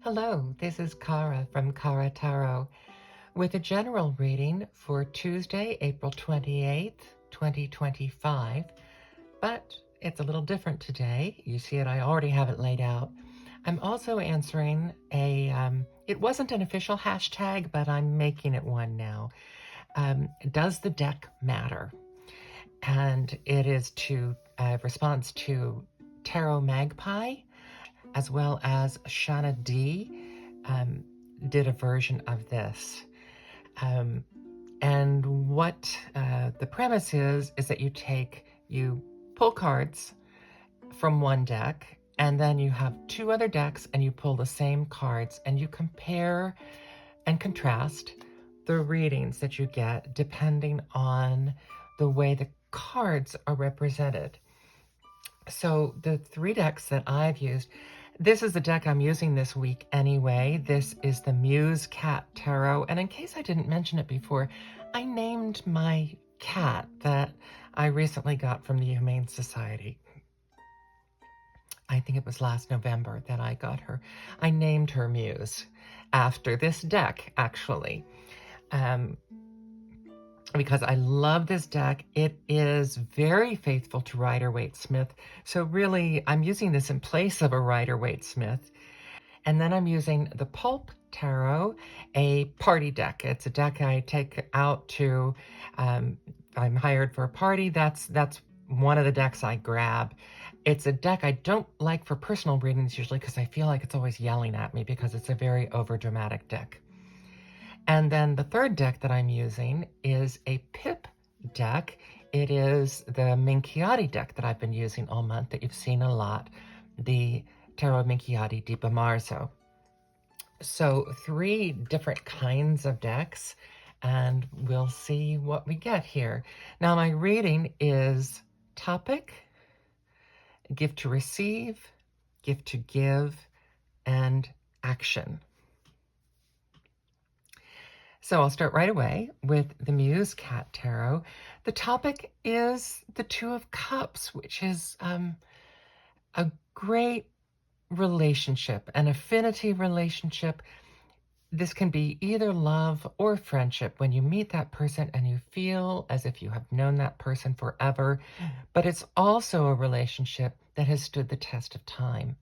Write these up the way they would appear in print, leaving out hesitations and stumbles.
Hello, this is Cara from Cara Tarot with a general reading for Tuesday, April 28th, 2025, but it's a little different today. You see it, I already have it laid out. I'm also answering it wasn't an official hashtag, but I'm making it one now. Does the deck matter? And it is to response to Tarot Magpie, as well as Shauna D did a version of this. And what the premise is that you pull cards from one deck, and then you have two other decks and you pull the same cards and you compare and contrast the readings that you get depending on the way the cards are represented. So the three decks that I've used, this is the deck I'm using this week anyway. This is the Muse Cat Tarot. And in case I didn't mention it before, I named my cat that I recently got from the Humane Society. I think it was last November that I got her. I named her Muse after this deck, actually. Because I love this deck. It is very faithful to Rider-Waite-Smith. So really, I'm using this in place of a Rider-Waite-Smith. And then I'm using the Pulp Tarot, a party deck. It's a deck I take out to, I'm hired for a party. That's one of the decks I grab. It's a deck I don't like for personal readings usually because I feel like it's always yelling at me because it's a very overdramatic deck. And then the third deck that I'm using is a Pip deck. It is the Minchiate deck that I've been using all month that you've seen a lot, the Tarot Minchiate di Bomarzo. So three different kinds of decks, and we'll see what we get here. Now my reading is topic, gift to receive, gift to give, and action. So I'll start right away with the Muse Cat Tarot. The topic is the Two of Cups, which is a great relationship, an affinity relationship. This can be either love or friendship when you meet that person and you feel as if you have known that person forever, but it's also a relationship that has stood the test of time.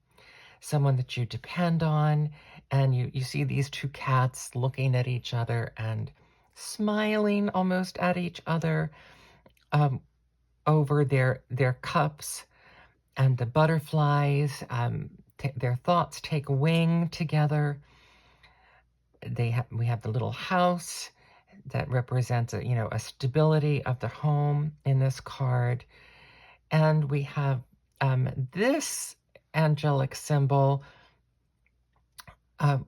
Someone that you depend on, and you see these two cats looking at each other and smiling almost at each other over their cups, and the butterflies, their thoughts take wing together. We have the little house that represents a stability of the home in this card, and we have this angelic symbol,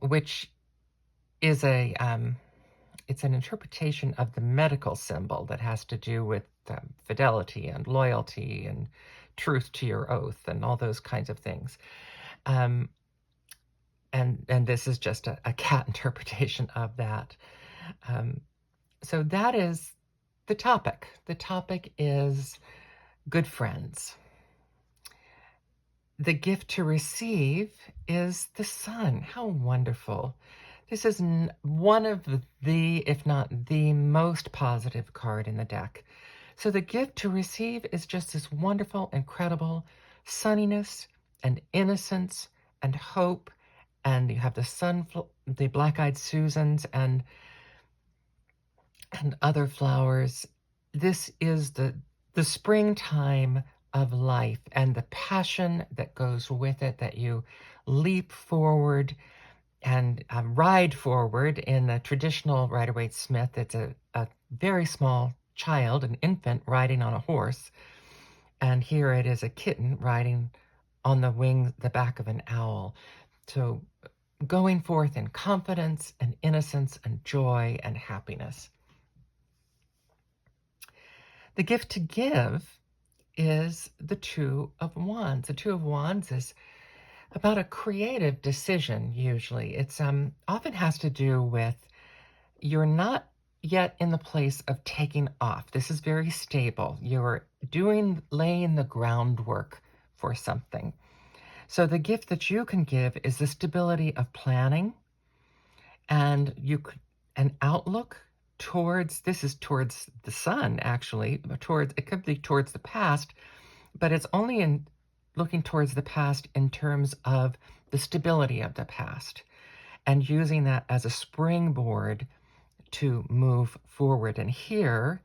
which is it's an interpretation of the medical symbol that has to do with fidelity and loyalty and truth to your oath and all those kinds of things. And this is just a cat interpretation of that. So that is the topic. The topic is good friends. The gift to receive is the Sun. How wonderful. This is one of the, if not the most positive card in the deck. So the gift to receive is just this wonderful, incredible sunniness and innocence and hope. And you have the black-eyed Susans and other flowers. This is the springtime of life and the passion that goes with it, that you leap forward and ride forward. In a traditional Rider-Waite-Smith, it's a very small child, an infant, riding on a horse. And here it is a kitten riding on the back of an owl. So going forth in confidence and innocence and joy and happiness. The gift to give is the Two of Wands. The Two of Wands is about a creative decision, usually. It's often has to do with you're not yet in the place of taking off. This is very stable. You're laying the groundwork for something. So the gift that you can give is the stability of planning, and you could an outlook towards, this is towards the sun actually, towards, it could be towards the past, but it's only in looking towards the past in terms of the stability of the past and using that as a springboard to move forward. And here,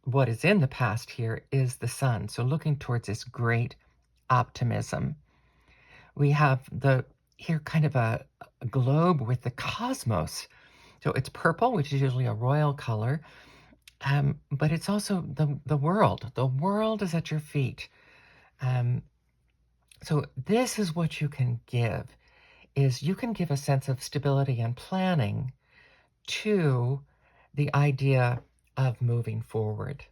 what is in the past here is the sun. So looking towards this great optimism. We have the here kind of a globe with the cosmos. So it's purple, which is usually a royal color, but it's also the world. The world is at your feet. So this is what you can give, is you can give a sense of stability and planning to the idea of moving forward.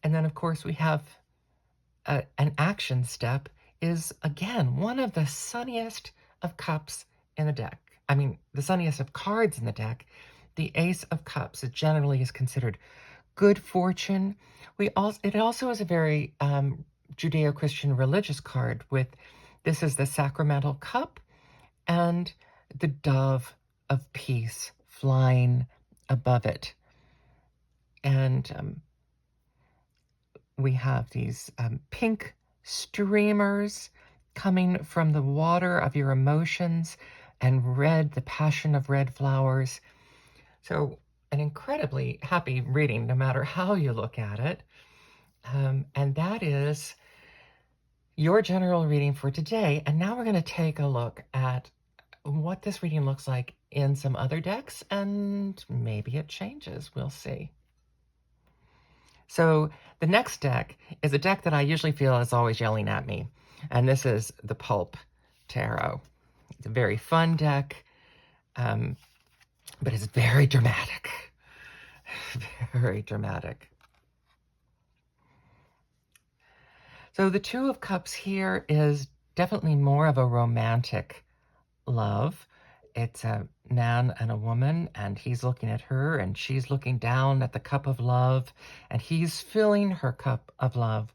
And then, of course, we have an action step is, again, one of the sunniest of cups in the deck. I mean, the sunniest of cards in the deck. The Ace of Cups, it generally is considered good fortune. It also is a very Judeo-Christian religious card with, this is the sacramental cup and the dove of peace flying above it. And we have these pink streamers coming from the water of your emotions, and red, the passion of red flowers. So an incredibly happy reading, no matter how you look at it. And that is your general reading for today. And now we're going to take a look at what this reading looks like in some other decks, and maybe it changes. We'll see. So the next deck is a deck that I usually feel is always yelling at me, and this is the Pulp Tarot. It's a very fun deck, but it's very dramatic. Very dramatic. So the Two of Cups here is definitely more of a romantic love. It's a man and a woman, and he's looking at her, and she's looking down at the cup of love, and he's filling her cup of love.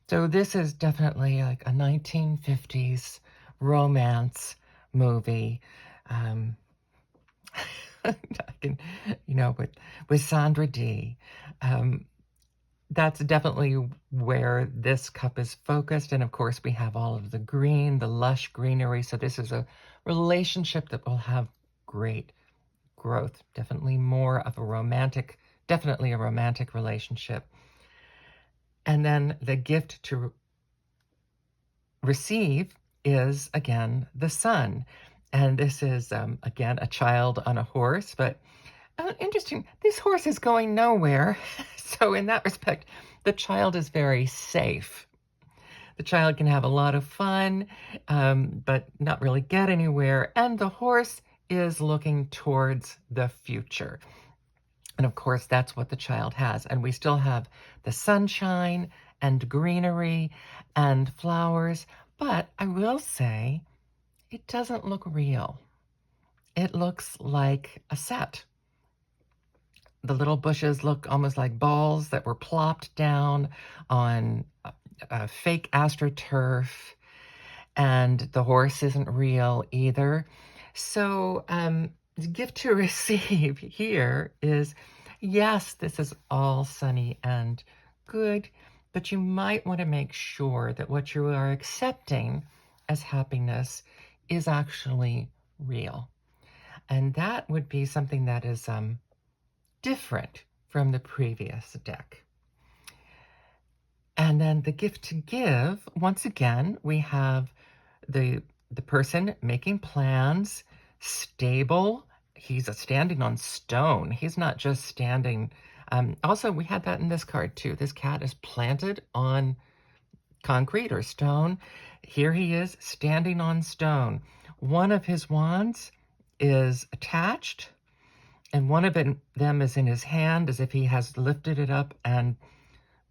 So this is definitely like a 1950s romance movie. I can, with Sandra Dee. That's definitely where this cup is focused. And of course, we have all of the green, the lush greenery. So this is a relationship that will have great growth. Definitely a romantic relationship. And then the gift to receive is, again, the sun. And this is, again, a child on a horse. But interesting, this horse is going nowhere. So in that respect, the child is very safe. The child can have a lot of fun, but not really get anywhere. And the horse is looking towards the future. And of course, that's what the child has. And we still have the sunshine and greenery and flowers. But I will say, it doesn't look real. It looks like a set. The little bushes look almost like balls that were plopped down on fake astroturf, and the horse isn't real either. So the gift to receive here is, yes, this is all sunny and good, but you might want to make sure that what you are accepting as happiness is actually real. And that would be something that is different from the previous deck. And then the gift to give, once again, we have the person making plans, stable. He's standing on stone. He's not just standing. Also, we had that in this card too. This cat is planted on concrete or stone. Here he is standing on stone. One of his wands is attached, and one of them is in his hand, as if he has lifted it up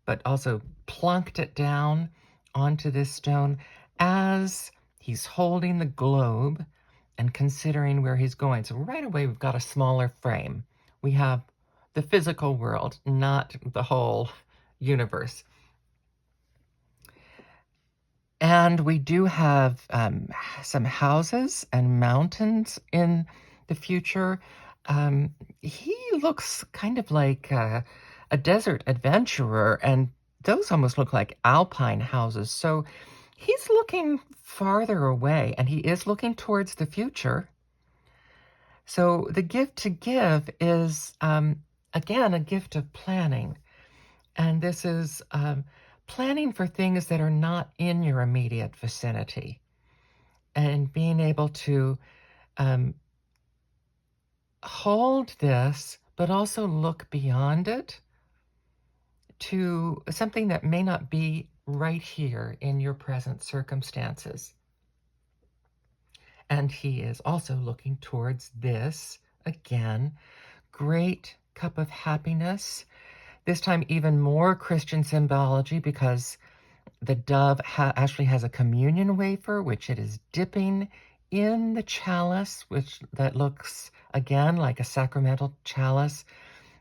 but also plunked it down onto this stone as he's holding the globe and considering where he's going. So right away, we've got a smaller frame. We have the physical world, not the whole universe. And we do have some houses and mountains in the future. He looks kind of like a desert adventurer, and those almost look like alpine houses. So he's looking farther away, and he is looking towards the future. So the gift to give is, again, a gift of planning. And this is planning for things that are not in your immediate vicinity and being able to um, hold this, but also look beyond it to something that may not be right here in your present circumstances. And he is also looking towards this again. Great cup of happiness. This time, even more Christian symbology because the dove actually has a communion wafer, which it is dipping in the chalice, which that looks again like a sacramental chalice.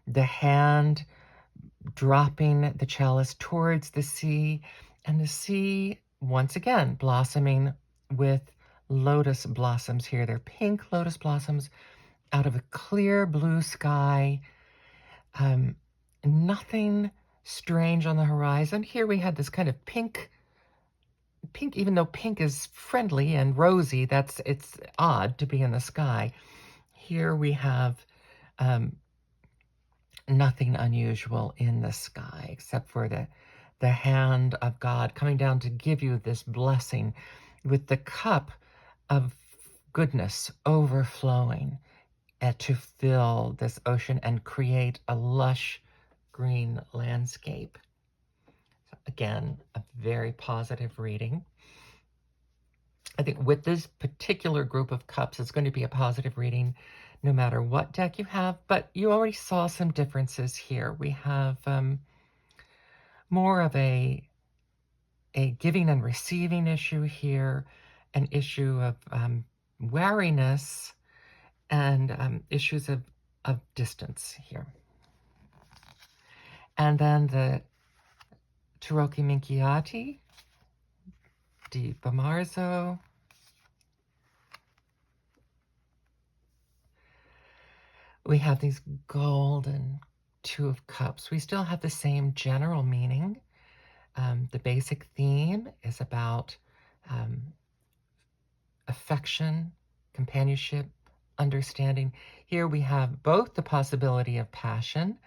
The hand dropping the chalice towards the sea, and the sea once again blossoming with lotus blossoms here. They're pink lotus blossoms out of a clear blue sky. Um, Nothing strange on the horizon. Here we had this kind of pink, even though pink is friendly and rosy, it's odd to be in the sky. Here we have nothing unusual in the sky except for the hand of God coming down to give you this blessing with the cup of goodness overflowing and to fill this ocean and create a lush green landscape. So again, a very positive reading. I think with this particular group of cups, it's going to be a positive reading no matter what deck you have, but you already saw some differences here. We have more of a giving and receiving issue here, an issue of wariness, and issues of distance here. And then the Tarot Minchiate di Bomarzo. We have these golden Two of Cups. We still have the same general meaning. The basic theme is about affection, companionship, understanding. Here we have both the possibility of passion,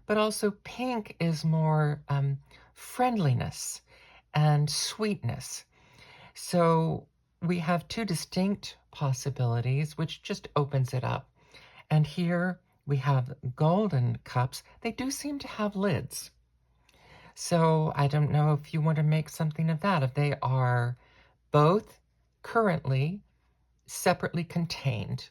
but also pink is more friendliness and sweetness. So we have two distinct possibilities, which just opens it up. And here we have golden cups. They do seem to have lids. So I don't know if you want to make something of that, if they are both currently separately contained.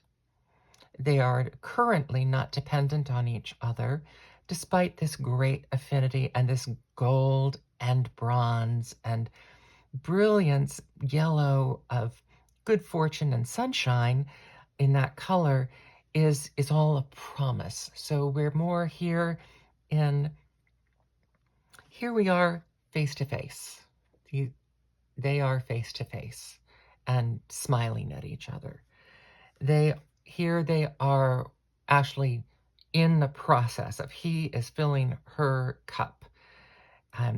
They are currently not dependent on each other, despite this great affinity and this gold and bronze and brilliance yellow of good fortune and sunshine in that color is all a promise. So we're more here we are face to face. They are face to face and smiling at each other. They are actually in the process of he is filling her cup.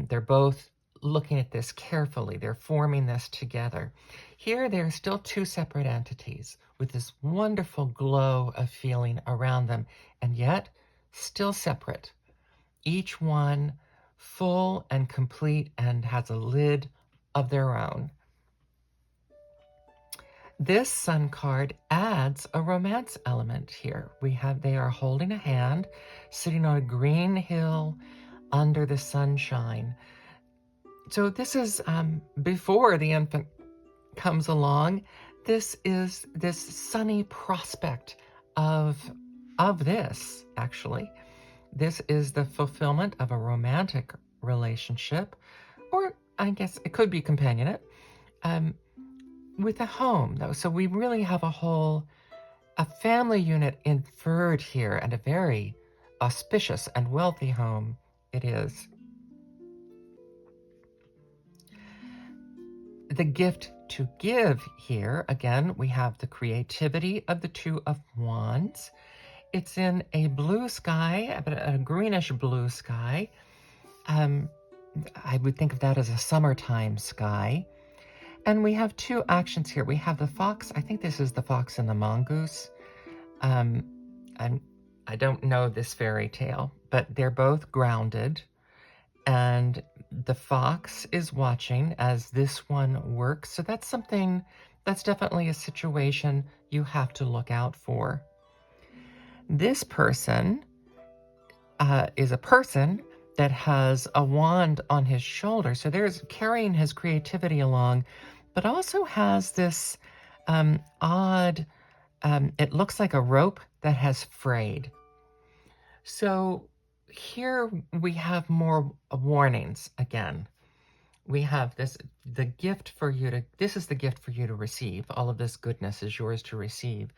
They're both looking at this carefully. They're forming this together. Here, they're still two separate entities with this wonderful glow of feeling around them, and yet still separate. Each one full and complete and has a lid of their own. This Sun card adds a romance element here. They are holding a hand, sitting on a green hill under the sunshine. So this is before the infant comes along. This is this sunny prospect of this, actually. This is the fulfillment of a romantic relationship, or I guess it could be companionate, with a home, though. So we really have a family unit inferred here, and a very auspicious and wealthy home it is. the gift to give here, again, we have the creativity of the Two of Wands. It's in a blue sky, but a greenish blue sky. I would think of that as a summertime sky. And we have two actions here. We have the fox. I think this is the fox and the mongoose. Um, I don't know this fairy tale, but they're both grounded. And the fox is watching as this one works. So that's something, that's definitely a situation you have to look out for. This person is a person that has a wand on his shoulder. So there's carrying his creativity along, but also has this odd, it looks like a rope that has frayed. So here we have more warnings again. We have this, the gift for you to, this is the gift for you to receive. All of this goodness is yours to receive.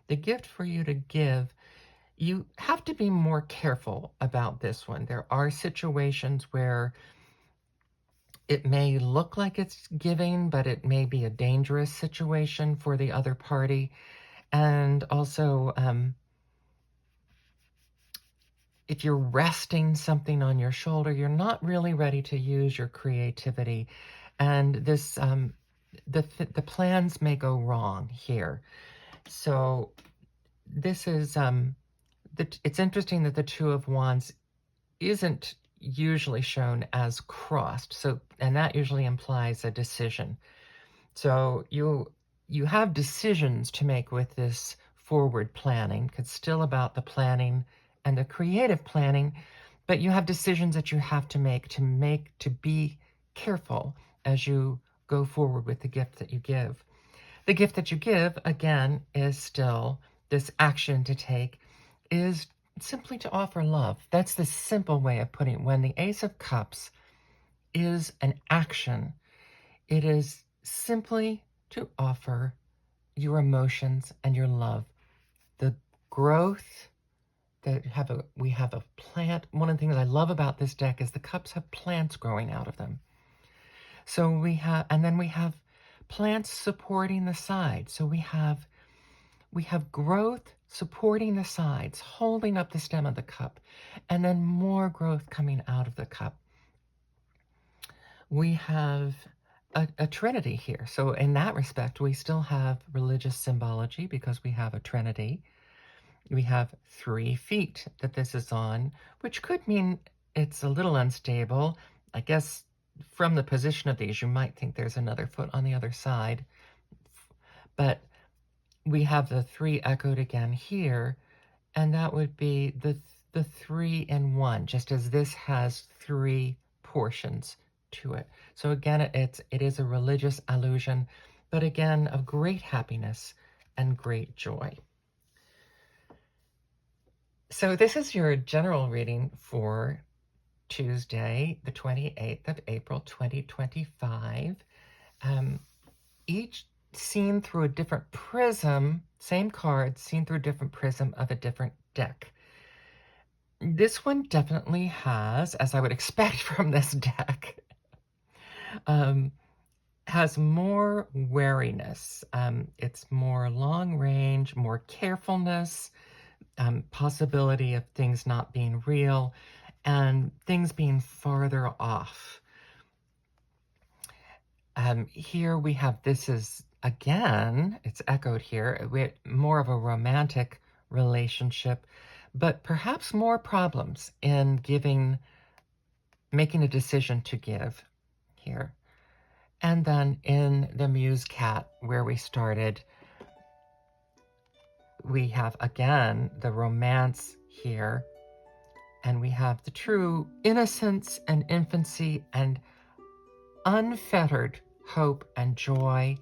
The gift for you to give, you have to be more careful about this one. There are situations where it may look like it's giving, but it may be a dangerous situation for the other party. And also, if you're resting something on your shoulder, you're not really ready to use your creativity. And this, the plans may go wrong here. So this is, it's interesting that the Two of Wands isn't usually shown as crossed. So, and that usually implies a decision. So you have decisions to make with this forward planning. It's still about the planning and the creative planning, but you have decisions that you have to make to be careful as you go forward with the gift that you give. The gift that you give, again, is still this action to take, is simply to offer love. That's the simple way of putting it. When the Ace of Cups is an action, it is simply to offer your emotions and your love. The growth that we have a plant. One of the things I love about this deck is the cups have plants growing out of them. So we have, and then we have plants supporting the sides. So we have growth supporting the sides, holding up the stem of the cup, and then more growth coming out of the cup. We have a trinity here. So in that respect, we still have religious symbology because we have a trinity. We have 3 feet that this is on, which could mean it's a little unstable. I guess from the position of these, you might think there's another foot on the other side. But we have the 3 echoed again here, and that would be the 3 in 1, just as this has 3 portions to it. So again, it is a religious allusion, but again, of great happiness and great joy. So this is your general reading for Tuesday, the 28th of April, 2025. Each seen through a different prism, same card, seen through a different prism of a different deck. This one definitely has, as I would expect from this deck, has more wariness. It's more long range, more carefulness, possibility of things not being real, and things being farther off. Here we have, this is, again, it's echoed here, more of a romantic relationship, but perhaps more problems in making a decision to give here. And then in the Muse Cat, where we started, we have, again, the romance here, and we have the true innocence and infancy and unfettered hope and joy.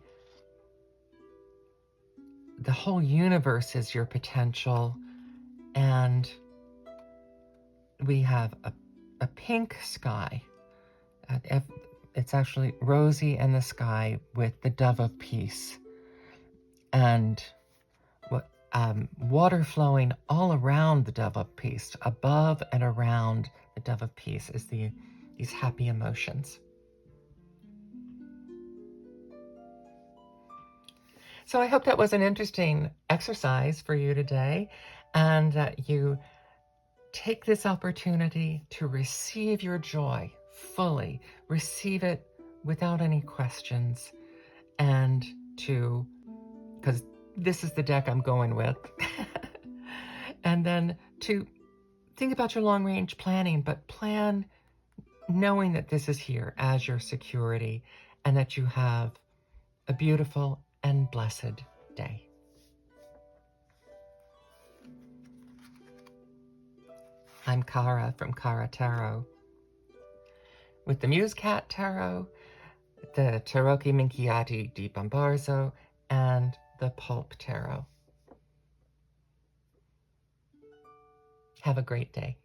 The whole universe is your potential, and we have a pink sky. It's actually rosy in the sky with the dove of peace, and water flowing all around the dove of peace. Above and around the dove of peace is these happy emotions. So I hope that was an interesting exercise for you today, and that you take this opportunity to receive your joy fully, receive it without any questions, and because this is the deck I'm going with, and then to think about your long range planning, but plan knowing that this is here as your security and that you have a beautiful and blessed day. I'm Cara from Cara Tarot with the Muse Cat Tarot, the Tarocchi Minchiate di Bomarzo, and the Pulp Tarot. Have a great day.